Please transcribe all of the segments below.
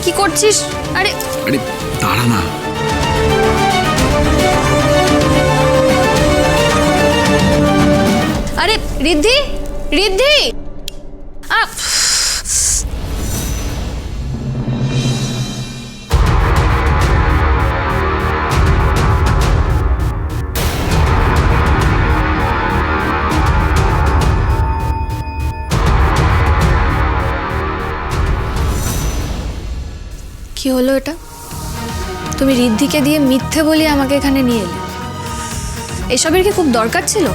কি করছিস? আরে আরে দাঁড়া না। আরে রিদ্ধি, রিদ্ধি, কি হলো এটা? তুমি রিদ্ধিকে দিয়ে মিথ্যে বলি আমাকে এখানে নিয়ে এলে। এসবের কি খুব দরকার ছিল?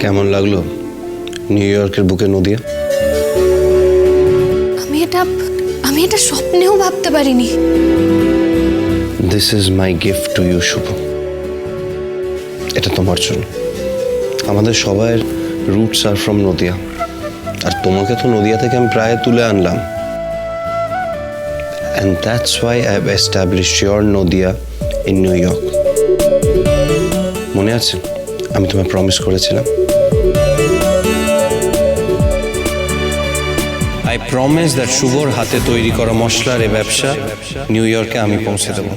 কেমন লাগলো নিউ ইয়র্কের বুকে নদিয়া? আমি এটা স্বপ্নেও ভাবতে পারিনি। This is my gift to you Shubho. এটা তোমার জন্য। আমাদের সবার রুটস আর ফ্রম নদিয়া, আর তোমাকে তো নদিয়া থেকে আমি প্রায় তুলে আনলাম। And that's why I have established your Nadia in New York. মনে আছে আমি তোমায় প্রমিস করেছিলাম? I promise that শুভর হাতে তৈরি করা মশলার এই ব্যবসা নিউ ইয়র্কে আমি পৌঁছে দেব।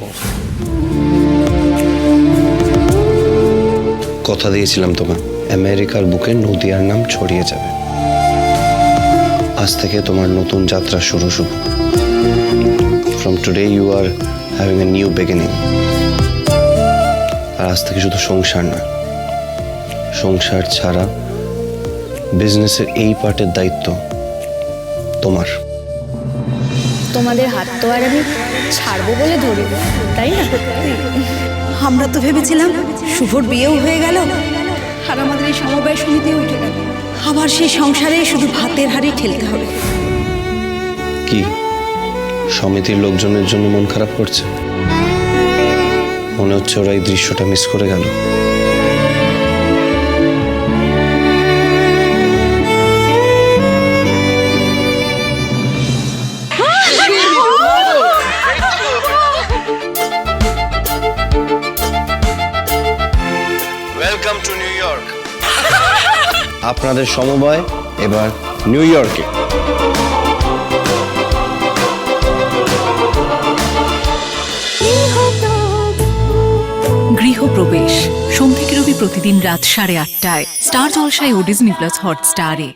কথা দিয়েছিলাম তোমায়, আমেরিকার বুকে নদিয়ার নাম ছড়িয়ে যাবে। আজ থেকে তোমার নতুন যাত্রা শুরু শুভ। From today you are having a new beginning. আর আজ থেকে শুধু সংসার নয়, সংসার ছাড়া বিজনেসের এই পার্টের দায়িত্ব তোমার। তোমাদের হাত তো আর আমি ছাড়বো বলে ধরিব, তাই না? আমরা তো ভেবেছিলাম শুভর বিয়েও হয়ে গেল আর আমাদের এই সমবায় সমিতিও উঠে গেল। আবার সেই সংসারে শুধু ভাতের হাঁড়ি ঠেলতে হবে। কি সমিতির লোকজনের জন্য মন খারাপ করছে? মনে হচ্ছে ওরা এই দৃশ্যটা মিস করে গেল। Welcome to new York. আপনাদের সমবায় এবার নিউ ইয়র্কে। গৃহপ্রবেশ সোম থেকে রবি প্রতিদিন রাত 8:30টায় স্টার জলসায় ও ডিজনি প্লাস হটস্টারে।